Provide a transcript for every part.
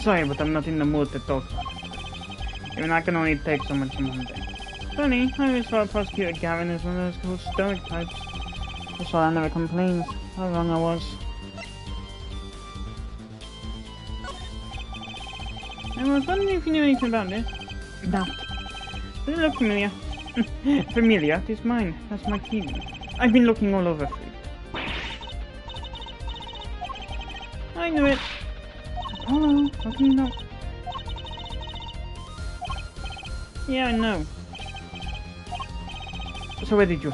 sorry, but I'm not in the mood to talk. Even I can only take so much in one day. Funny, I always thought Prosecutor Gavin is one of those cool stoic types. That's why I never complains. How wrong I was. I was wondering if you knew anything about this. That. Does it look familiar? Familiar? It's mine. That's my key. I've been looking all over for it. I knew it. Apollo, how can you not? Yeah, I know. So where did you?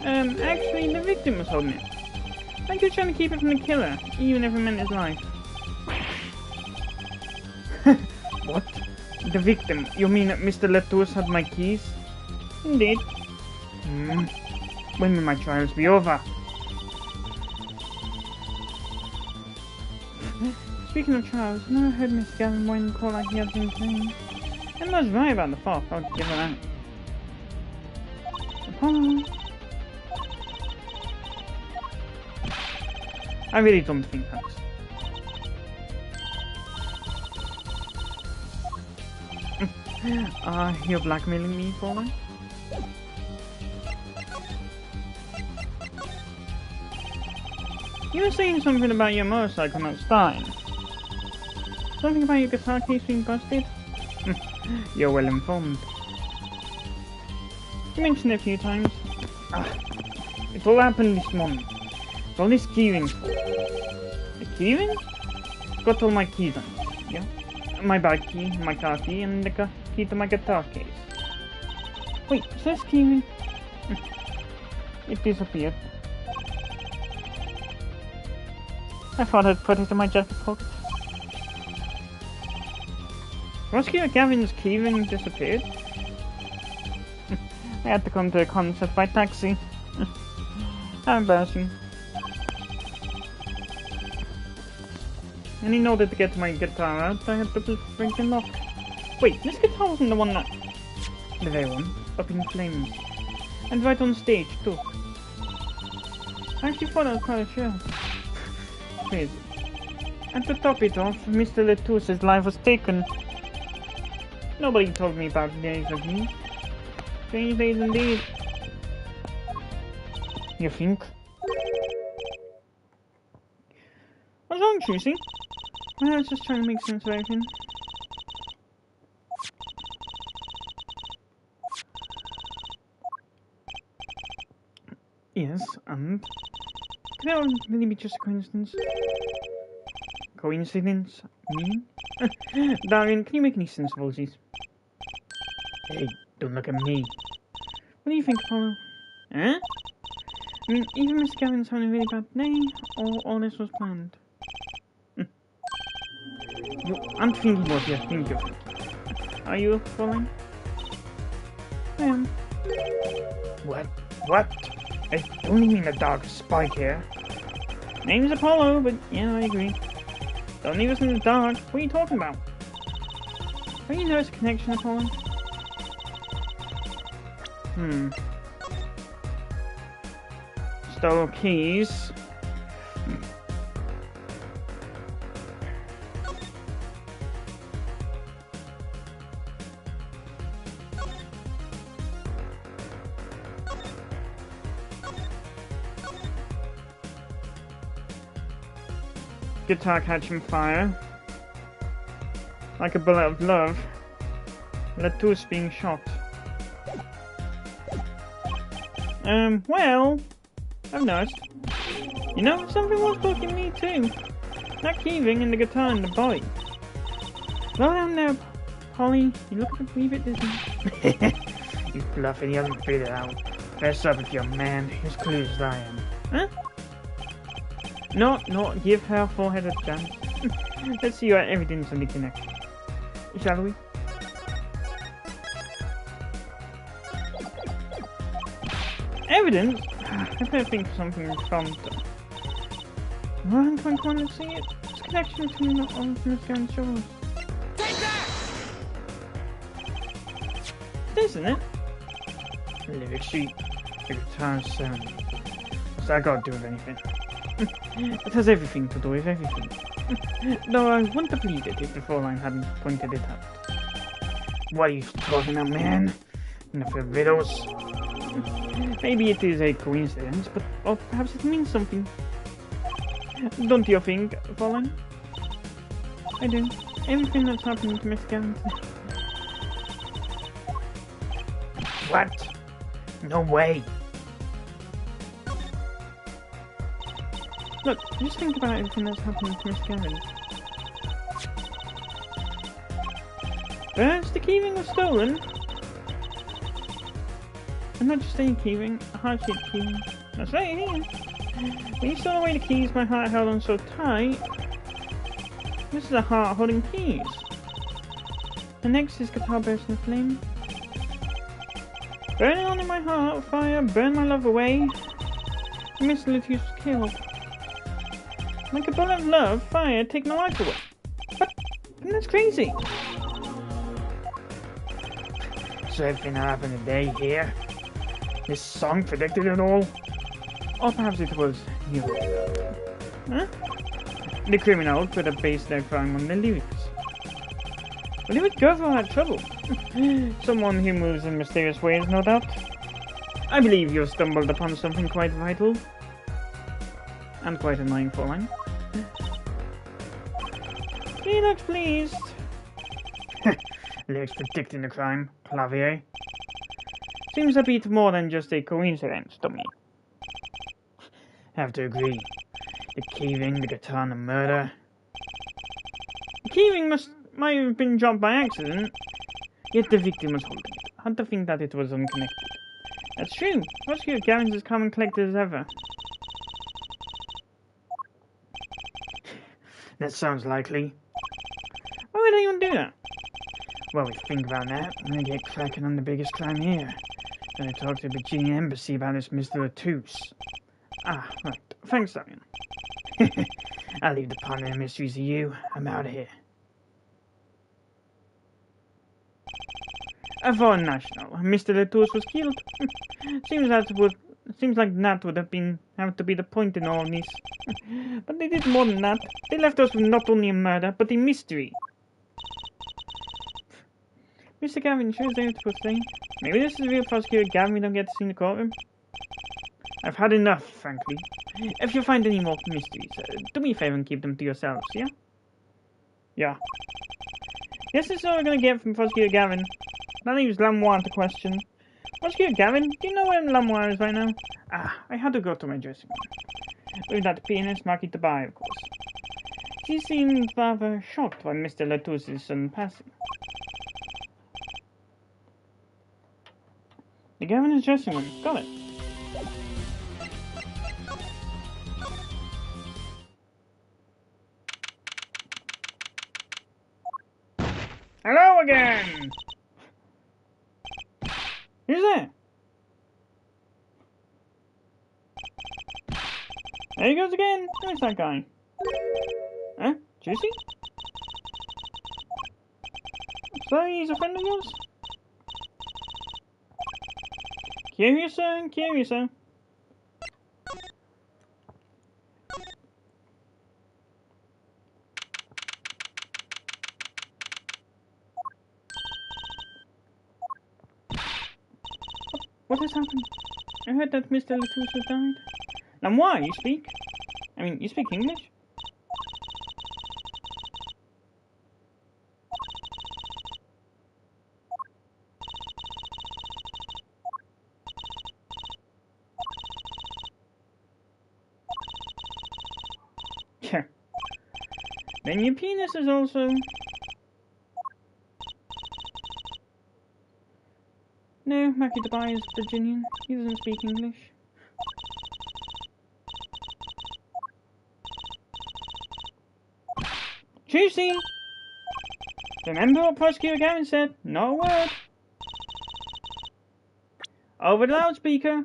Actually, the victim was holding it. I was trying to keep it from the killer, even if it meant his life. What? The victim? You mean that Mr. Latours had my keys? Indeed. When will my trials be over? Speaking of trials, I never heard Miss Gavin Wine call like he had been playing. Emma's right about the fox, I'll give her that. Apollo. I really don't think that's... You're blackmailing me for that? You were saying something about your motorcycle not starting. Something about your guitar case being busted? You're well informed. You mentioned it a few times. It all happened this morning. It's all this keyring for. The keyring? Got all my keys on it, yeah? My bike key, my car key, and the key to my guitar case. Wait, is this keyring? It disappeared. I thought I'd put it in my jacket pocket. Prosecutor Gavin's keyring disappeared? I had to come to a concert by taxi. How embarrassing. And in order to get my guitar out, I had to break the lock. Wait, this guitar wasn't the one that... The very one. Up in flames. And right on stage, too. I actually thought I was quite sure. Crazy. And to top it off, Mr. Latours' life was taken. Nobody told me about days like these. Strange days indeed. You think? What's wrong, Tracy? I was just trying to make sense of everything. Yes, and? Could that really be just a coincidence? Coincidence? Me? Darren, can you make any sense of all these? Hey, don't look at me. What do you think, Apollo? Huh? I mean, even Miss Gavin's having a really bad day, or all this was planned? I'm thinking what you're thinking. Are you following? I am. What? What? I don't mean a dog spike here. Name's Apollo, but yeah, I agree. Don't leave us in the dark. What are you talking about? Don't you notice a connection, Apollo? Stole keys. Guitar catching fire. Like a bullet of love. Latours being shot. Well, I've noticed. You know, something was bugging me too. That keyring and the guitar and the boy. Slow down there, Polly. You look a wee bit dizzy. He's bluffing, he hasn't figured it out. Fess up if you're a man, as clear as I am. Huh? No, give her forehead a chance. Let's see your evidence on the connection. Shall we? Evidence? I better think of something in front. Run, come on, let's see it. It's a connection between the Miss Gavin's shoulders. Take that! Isn't it? Lyric sheet. The guitar sound. What's that got to do with anything? It has everything to do with everything. Though I wouldn't have believed it if the Fräulein hadn't pointed it out. What are you talking about, man? Enough of riddles. Maybe it is a coincidence, but or perhaps it means something. Don't you think, Fräulein? I do. Everything that's happening to Miss Gavin. What? No way. Look, just think about everything that's happening to Miss Gavin. First, the keyring was stolen. And not just any keyring, a heart-shaped keyring. That's right here. When you stole away the keys my heart held on so tight, this is a heart holding keys. The next is guitar burst in flame. Burning on in my heart, fire, burn my love away. Miss Lettuce was killed. Like a bullet of love, fire, take my life away. But that's crazy. So everything that happened today here? This song predicted it all? Or perhaps it was you. Huh? The criminal could have based their crime on the lyrics. But who would go for all that trouble? Someone who moves in mysterious ways, no doubt. I believe you've stumbled upon something quite vital. And quite annoying, Fräulein. He looks pleased. Lyrics predicting the crime, Clavier. Seems a bit more than just a coincidence to me. Have to agree. The keyring, the guitar, and the murder. The keyring might have been dropped by accident, yet the victim was holding it. Hard to think that it was unconnected. That's true. Prosecutor Gavin's as common collected as ever. That sounds likely. Why would anyone do that? Well, we think about that, I'm gonna get cracking on the biggest crime here. Gonna talk to the Virginia Embassy about this Mr. Lettuce. Ah, right. Thanks, Siren. I'll leave the pondering mysteries to you. I'm out of here. A foreign national. Mr. Lettuce was killed. Seems like that would have to be the point in all this. But they did more than that. They left us with not only a murder, but a mystery. Mr. Gavin, sure is able to put thing. Maybe this is the real prosecutor Gavin we don't get to see in the courtroom. I've had enough, frankly. If you find any more mysteries, do me a favor and keep them to yourselves, yeah? Yeah. Guess this is all we're gonna get from Prosecutor Gavin. That leaves Lamoire to question. Prosecutor Gavin, do you know where Lamoire is right now? Ah, I had to go to my dressing room. With that pianist, Marquis Tabai, of course. She seemed rather shocked by Mr. Lettuce's sudden passing. The Gavin's dressing room. Got it. Hello again! Who's there? There he goes again! Who's that guy? Huh? Juicy? So he's a friend of yours? Curious, sir, curious, sir. What has happened? I heard that Mr. Lettuce has died. And why? You speak? I mean, you speak English? Yeah. Then your penis is also... No, Mackie Dubai is Virginian. He doesn't speak English. Juicy! Remember what Prosecutor Gavin said? Not a word. Over the loudspeaker.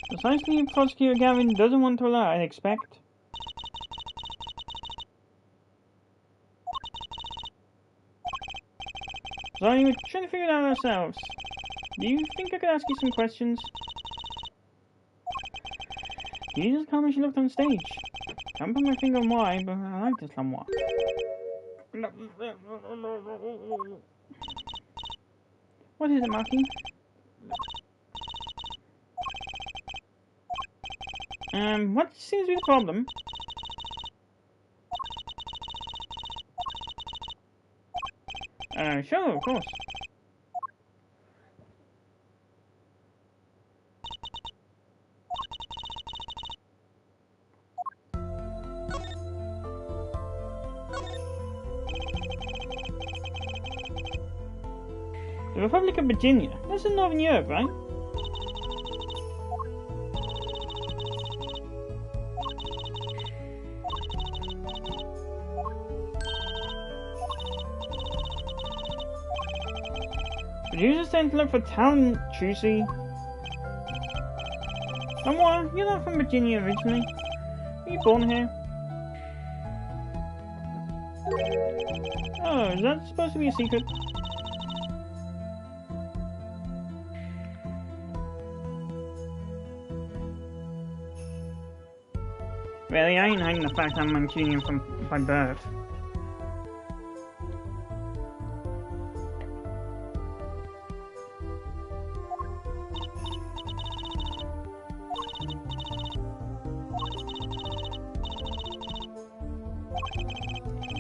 Precisely what Prosecutor Gavin doesn't want to allow, I expect. So we're trying to figure it out ourselves. Do you think I could ask you some questions? She's as calm as she looked on stage. Can't put my finger on why, but I liked it somewhat. What is it, Marky? What seems to be the problem? Sure, of course. The Republic of Virginia. That's in Northern Europe, right? Did you just tend to look for talent, Trucy? Someone, you're not from Virginia originally. Were you born here? Oh, is that supposed to be a secret? Really, I ain't hiding the fact I'm Mancunian by birth.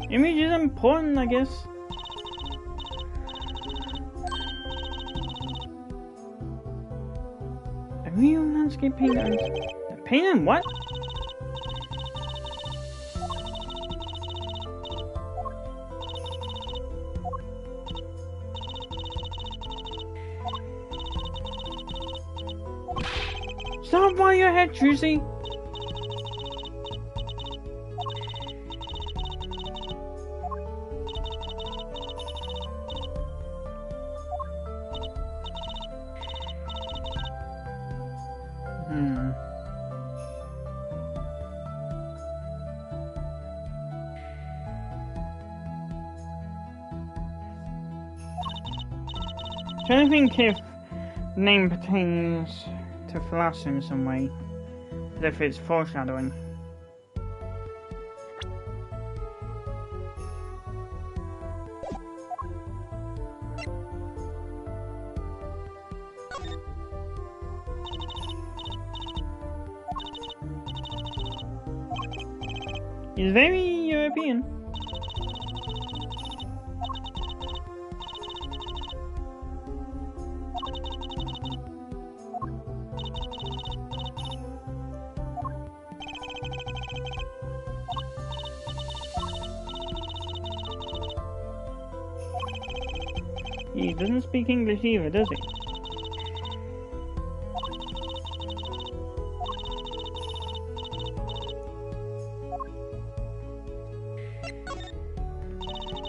Image is important, I guess. A real landscape painter. A painter? What? Stop while you're ahead, Trucy. Trying to think if the name pertains to philosophy in some way, as if it's foreshadowing. He's very European. He doesn't speak English either, does he?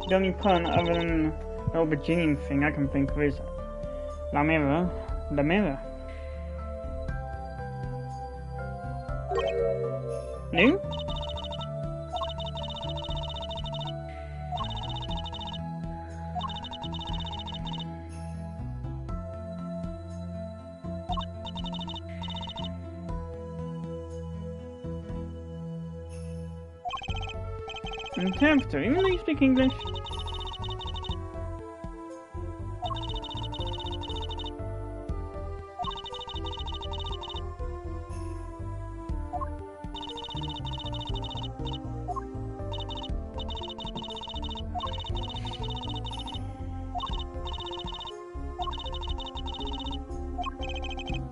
The only pun other than the old Virginian thing I can think of is La Mirror, the mirror. New? Interpreter, even though you speak English.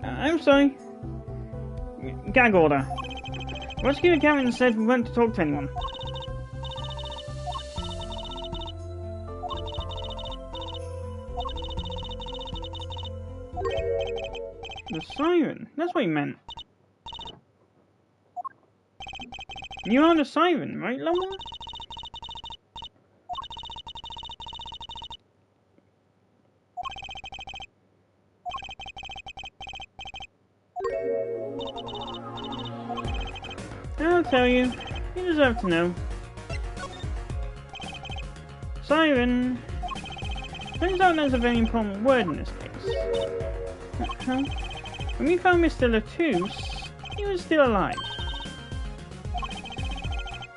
I'm sorry. Gag order. Prosecutor Gavin said we weren't to talk to anyone. The Siren. That's what he meant. You are the Siren, right, Lamar? I'll tell you. You deserve to know. Siren. Turns out that's a very important word in this case. When we found Mr. Latouche, he was still alive.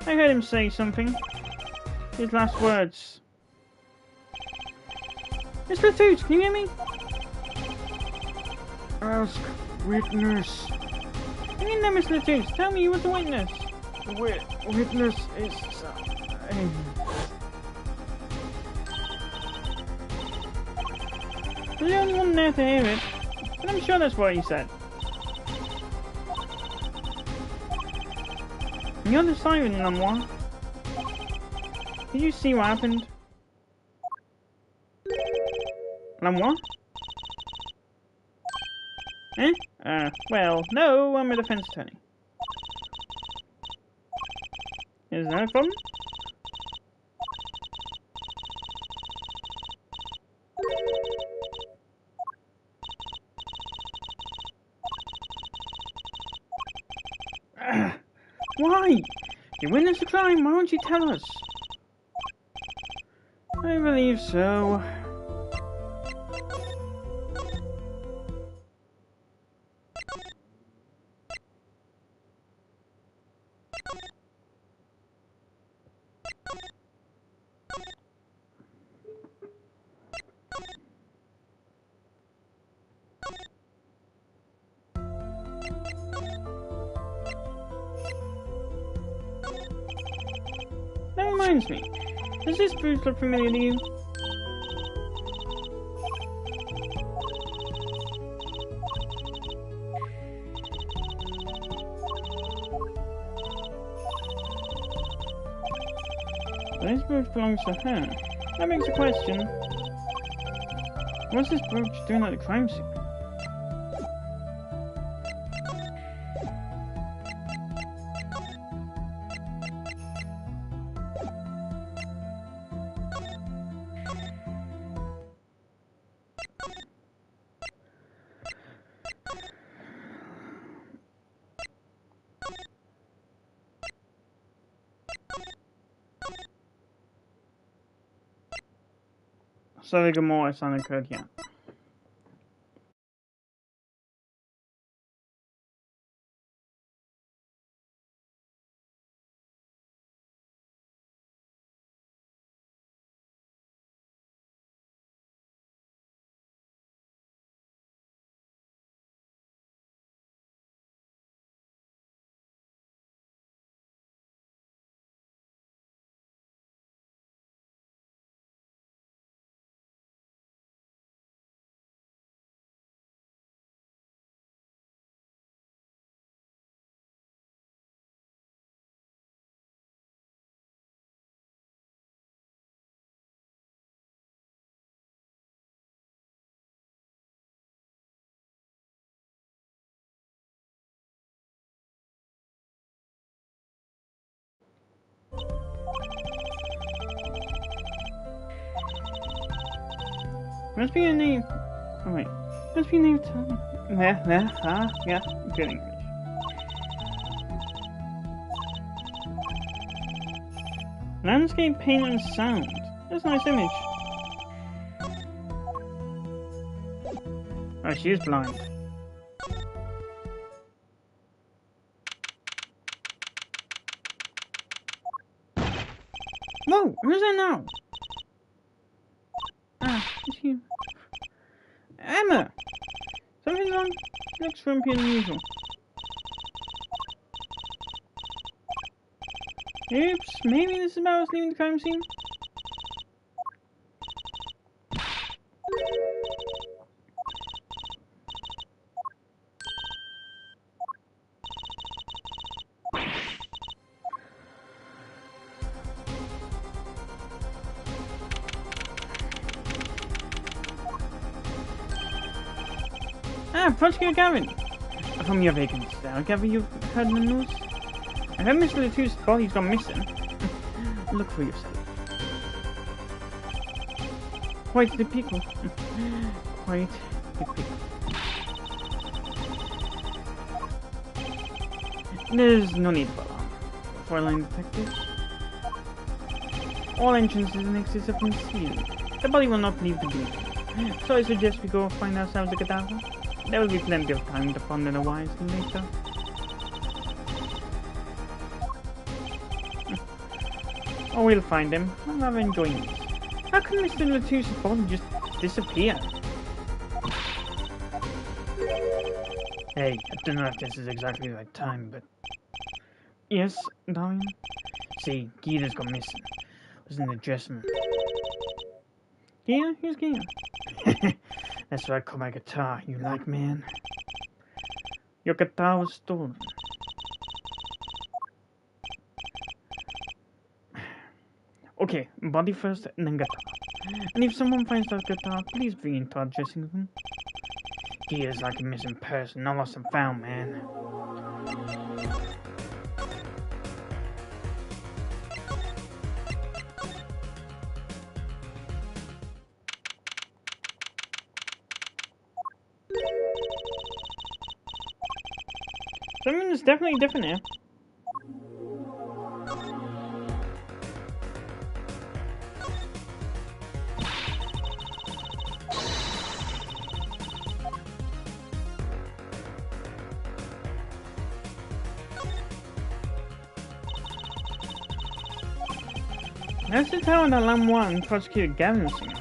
I heard him say something. His last words. Mr. Toots, can you hear me? Ask witness. Hang in there, Mr. Toots. Tell me you was the witness. Witness is... the only one there to hear it. And I'm sure that's what he said. You're the Siren, Lamois. Did you see what happened? Lamois? Eh? Well, no, I'm a defense attorney. Is that a problem? Why? You witnessed the crime, why won't you tell us? I believe so. That reminds me. Does this booth look familiar to you? This brooch belongs to her. That makes a question. What's this brooch doing at the crime scene? Sorry, good more hasn't occurred yet. Must be a name. Oh wait. Must be a name. Yeah, good English. Landscape, paint, and sound. That's a nice image. Oh, she is blind. Whoa! Who's that now? It's you. Emma! Something's wrong? Looks frumpy and unusual. Oops, maybe this is about us leaving the crime scene? Prosecutor Gavin! From your vacancy, I gather you've heard the news? I heard Mr. Latu's body's gone missing. Look for yourself. Quite the pickle. Quite the pickle. There's no need for alarm. Fräulein Detective. All entrances and exits have been sealed. The body will not leave the building. So I suggest we go find ourselves a cadaver. There will be plenty of time to ponder the wise later. Oh, we'll find him. I'm rather enjoying this. How can Mr. Latouche's body just disappear? Hey, I don't know if this is exactly the right time, but... Yes, darling? See, Gita's gone missing. Was in the dressing room. Gita? Who's Gita? That's what I call my guitar, you like, man? Your guitar was stolen. Okay, body first, and then guitar. And if someone finds that guitar, please bring it to our dressing room. Gita's like a missing person, not lost and found, man. Something is definitely different here. That's the tower that Lamois and Prosecutor Gavin sing.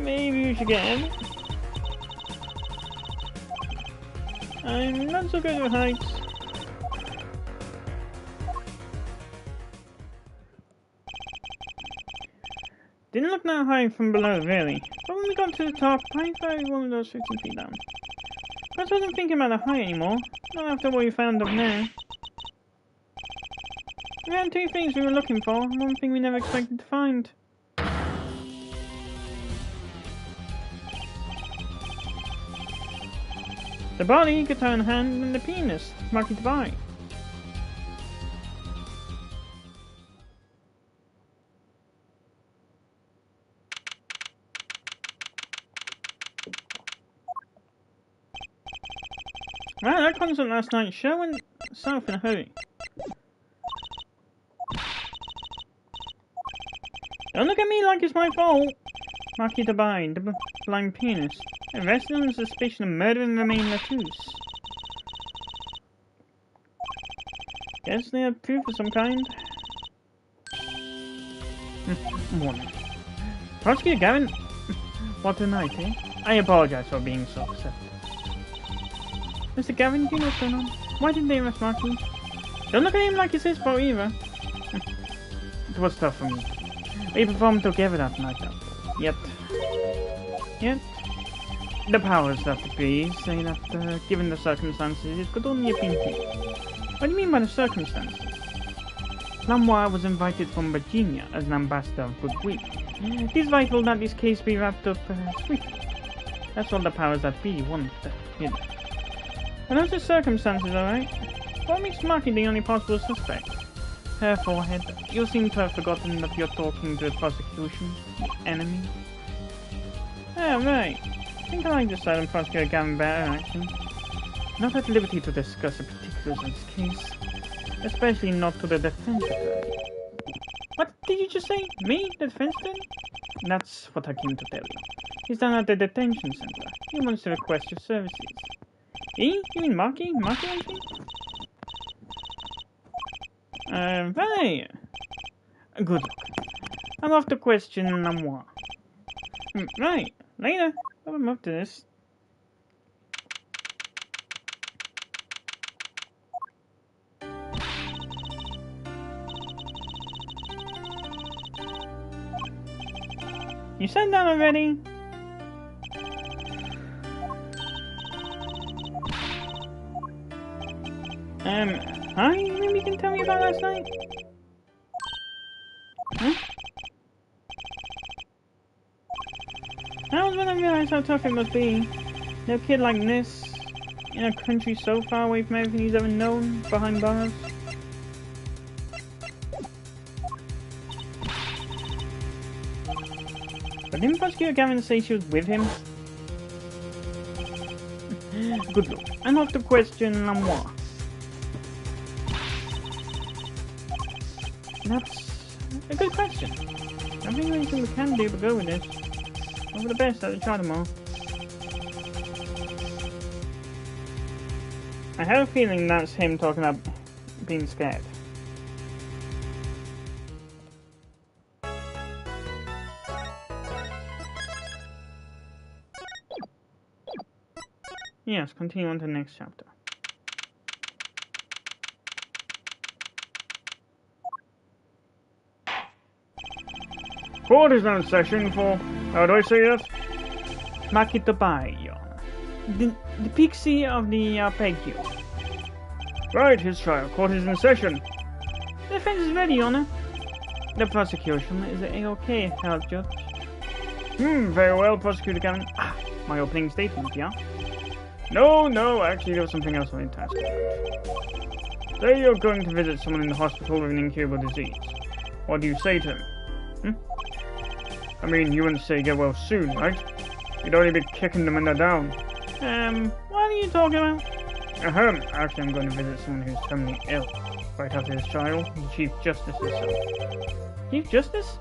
Maybe we should get in. I'm not so good with heights. Didn't look that high from below, really. But when we got to the top, I thought one of those 15 feet down. I wasn't thinking about the height anymore. Not after what we found up there. We had two things we were looking for, and one thing we never expected to find. The body, guitar in hand, and the pianist, Marky to buy. Wow, that concert last night sure went south in a hurry. Don't look at me like it's my fault. Marky to buy, the blind pianist. Arrested on suspicion of murdering the main Latouche. Guess they had proof of some kind. Morning. Prosecutor Gavin? What a night, eh? I apologize for being so upset. Mr. Gavin, do you know what's going on? Why didn't they arrest Marky? Don't look at him like it's his fault either. It was tough for me. We performed together that night though. Yet, the powers that be say that, given the circumstances, it could only have been him. What do you mean by the circumstances? Lamois was invited from Virginia as an ambassador of goodwill. It is vital that this case be wrapped up swiftly. That's all the powers that be want, you know. And those are circumstances, alright? What makes Marky the only possible suspect? Her forehead. You seem to have forgotten that you're talking to the prosecution, the enemy. Ah, right. I think I like the silent prosecutor Gavin better, actually. Not at liberty to discuss the particulars of this case, especially not to the defense attorney. What did you just say? Me? The defense attorney? That's what I came to tell you. He's down at the detention center. He wants to request your services. You mean Marky? Marky, I think? Right. Good luck. I'm off to question Lamois. Right. Later. I'm up to this. You sat down already? Hi? Maybe you can tell me about last night? Huh? That was when I realized how tough it must be. No kid like this, in a country so far away from everything he's ever known, behind bars. But didn't Prosecutor Gavin say she was with him? Good luck. I'm off to question Lamois. That's a good question. I think anything we can do but go with this. Over the best, I'll try them all. I have a feeling that's him talking about being scared. Yes, continue on to the next chapter. Court is now in session for, how do I say that? Makitabai, Your Honor. The pixie of the arpeggio. Right, his trial. Court is in session. The defense is ready, Your Honor. The prosecution is a-okay, Herr Judge. Very well, Prosecutor Gavin. My opening statement, yeah? No, actually there was something else I wanted to ask you. Say you're going to visit someone in the hospital with an incurable disease. What do you say to him? I mean, you wouldn't say get well soon, right? You'd already be kicking them when they're down. What are you talking about? Actually I'm going to visit someone who's terminally ill. Right after his trial, the Chief Justice himself. Chief Justice?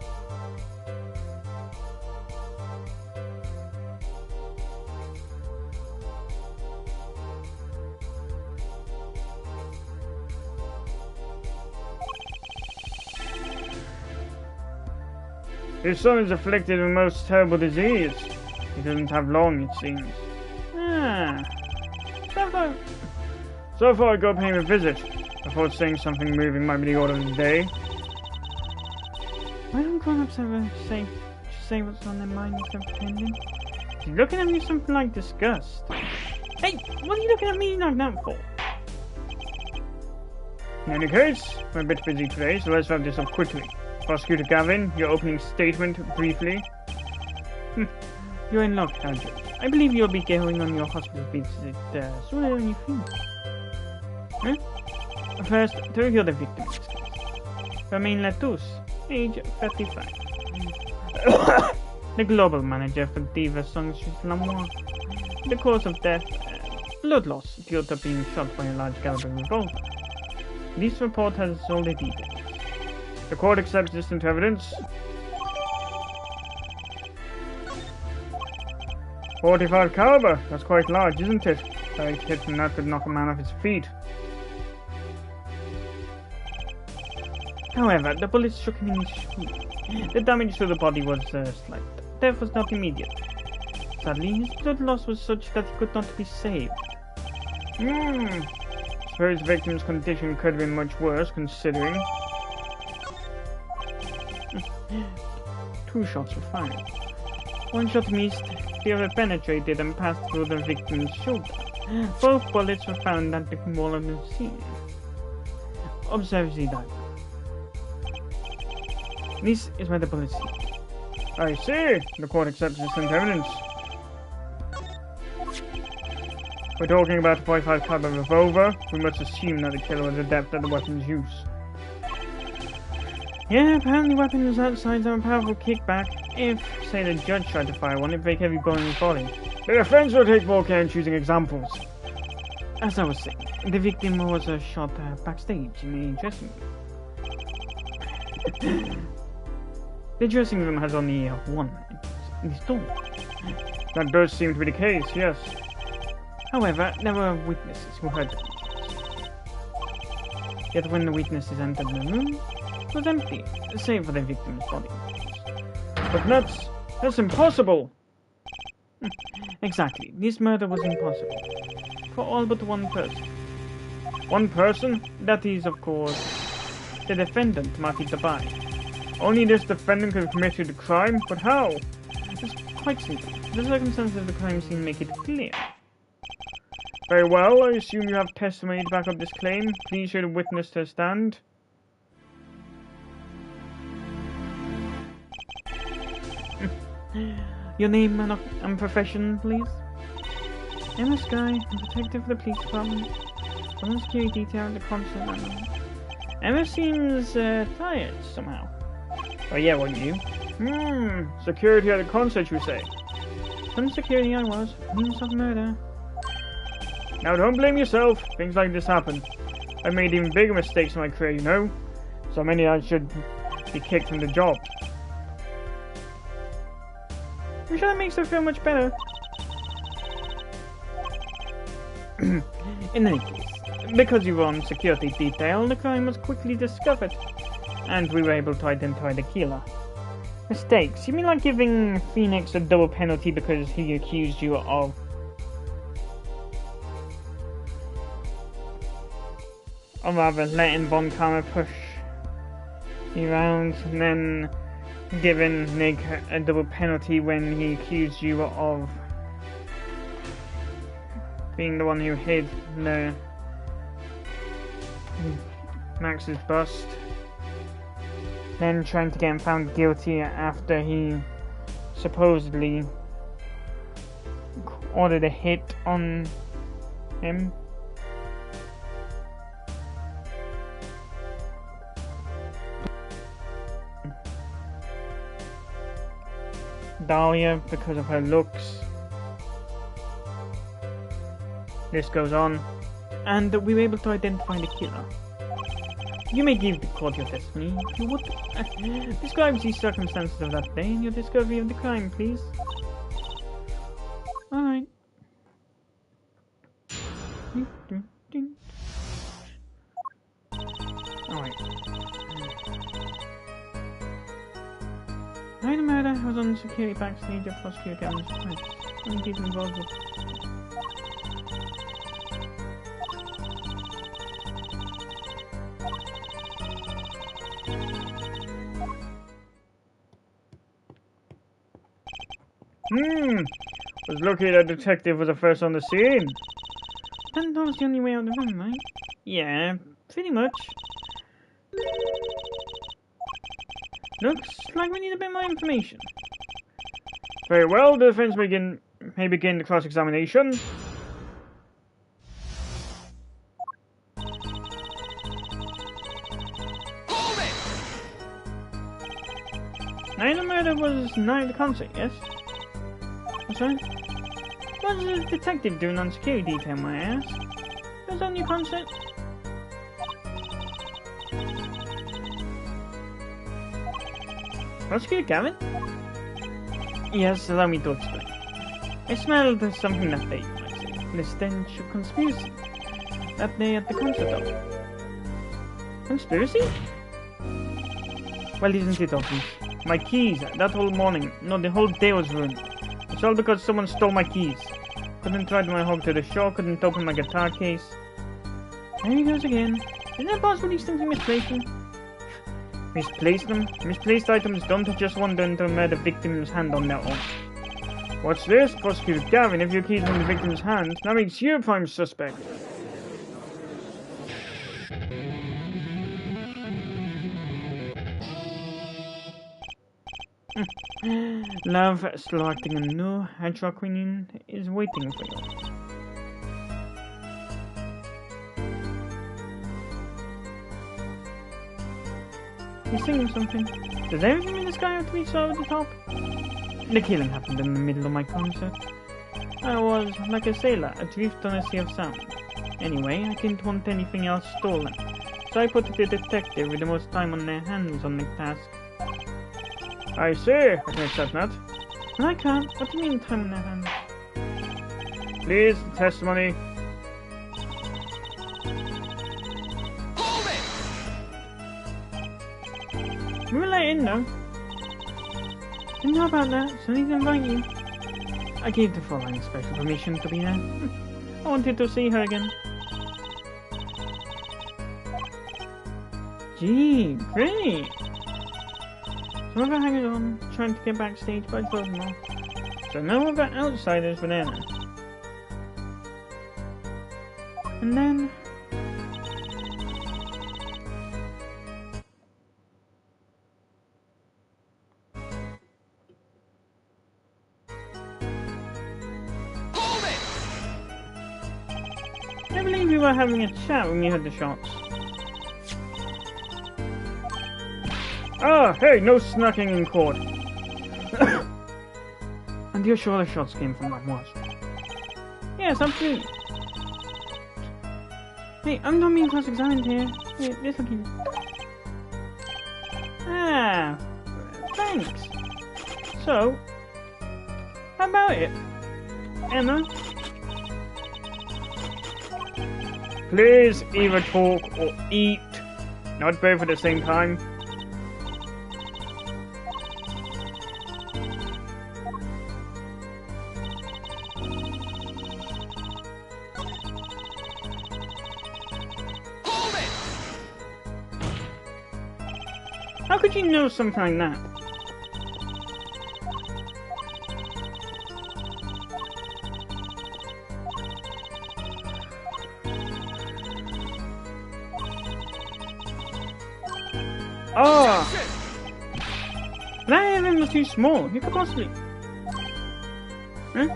His son is afflicted with a most terrible disease. He doesn't have long, it seems. So far I go pay him a visit. I thought saying something moving might be the order of the day. Why don't grown-ups ever say what's on their mind instead of pretending? He's looking at me with something like disgust. Hey, what are you looking at me like that for? In any case, I'm a bit busy today, so let's wrap this up quickly. Prosecutor Gavin, your opening statement, briefly. You're in luck, Andrew. I believe you'll be going on your hospital visit sooner than you think. First, to review the victim in this case. Romain Latus, age 35. The global manager for Diva Songs Lamour. The cause of death, blood loss due to being shot by a large caliber revolver. This report has all the details. The court accepts this into evidence. 45 caliber, that's quite large, isn't it? A hit from that could knock a man off his feet. However, the bullet struck him in the shoulder. The damage to the body was slight. Death was not immediate. Sadly, his blood loss was such that he could not be saved. Suppose the victim's condition could have been much worse, considering. 2 shots were fired. One shot missed, the other penetrated and passed through the victim's shoulder. Both bullets were found at the wall of the scene. Observe the diagram. This is where the bullets hit. I see. The court accepts this into evidence. We're talking about a .45 caliber revolver. We must assume that the killer was adept at the weapon's use. Yeah, apparently the weapon was outside of a powerful kickback. If, say, the judge tried to fire one, it'd break every bone in his body. The defense will take more care in choosing examples. As I was saying, the victim was shot backstage in the dressing room. The dressing room has only one entrance, the door. That does seem to be the case, yes. However, there were witnesses who heard the gunshots. Yet when the witnesses entered the room, it was empty, save for the victim's body. But that's impossible! Exactly, this murder was impossible. For all but one person. One person? That is, of course, the defendant, Maki Tabai. Only this defendant could have committed the crime, but how? It's quite simple. The circumstances of the crime scene make it clear. Very well, I assume you have testimony to back up this claim. Please show the witness to stand. Your name and profession, please? Emma Sky, detective of the police department. Some security detail at the concert. Emma seems tired somehow. Oh yeah, weren't you? Security at the concert, you say? Some security I was. Means of murder. Now don't blame yourself. Things like this happen. I've made even bigger mistakes in my career, you know? So many I should be kicked from the job. I'm sure that makes her feel much better. In any case, because you were on security detail, the crime was quickly discovered, and we were able to identify the killer. Mistakes? You mean like giving Phoenix a double penalty because he accused you of... Or rather, letting Von Karma push you around, and then giving Nick a double penalty when he accused you of being the one who hid Max's bust. Then trying to get him found guilty after he supposedly ordered a hit on him. Dahlia because of her looks. This goes on, and we were able to identify the killer. You may give the court your testimony if you would. Describe the circumstances of that day and your discovery of the crime, please. Alright. Alright. I the murder was on security backstage at prosecutor Gavin's request. Some people involved with... Was lucky that detective was the first on the scene. Then that was the only way out of the room, right? Yeah, pretty much. Looks like we need a bit more information. Very well, the defense may begin the cross-examination. Hold it! Night of murder was night of the concert, yes? That's right. What was the detective doing on security detail, may I ask? Was that on your concert? Prosecutor Gavin? Yes, allow me to explain. I smelled something that day, you might say. The stench of conspiracy. That day at the concert, though. Conspiracy? Well, isn't it obvious? My keys, that whole morning, no, the whole day was ruined. It's all because someone stole my keys. Couldn't ride my hog to the shore, couldn't open my guitar case. There he goes again. Isn't it possible these things are misplaced? Misplace them? Misplaced items don't just wander into a murder victim's hand on their own. What's this? Prosecutor Gavin, if your keys are in the victim's hand, that makes you a prime suspect. Love, slow acting and no hedgehog queen is waiting for you. He's singing something. Does everything in the sky have to be so over the top? The killing happened in the middle of my concert. I was, like a sailor, adrift on a sea of sound. Anyway, I didn't want anything else stolen, so I put the detective with the most time on their hands on the task. I see, I can accept that. No, I can't. What do you mean time on their hands? Please, testimony. We were let in though. Didn't know about that, so I need to invite you. I gave the following special permission to be there. I wanted to see her again. Gee, great! Some other hangers on, trying to get backstage, but I told them off. So no other outsiders were there now. And then... I believe we were having a chat when we heard the shots. Ah, hey, no snacking in court. And you're sure the shots came from that watch? Yes, absolutely. Hey, I'm not being cross-examined here. Hey, this looking... Ah, thanks. So, how about it, Emma? Please either talk or eat. Not both at the same time. How could you know something like that? Oh! That island was too small. You could possibly... Huh?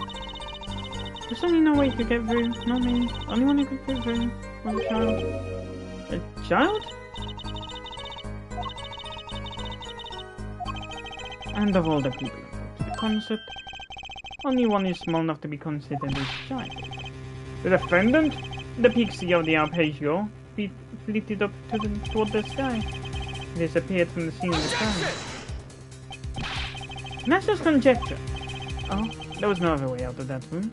There's only no way you could get through. Not me. Only one who could get through was a child. A child? And of all the people involved in the concert, only one is small enough to be considered a child. The defendant, the pixie of the arpeggio, flitted up toward the sky. Disappeared from the scene of the crime. And that's just conjecture. Oh, there was no other way out of that room.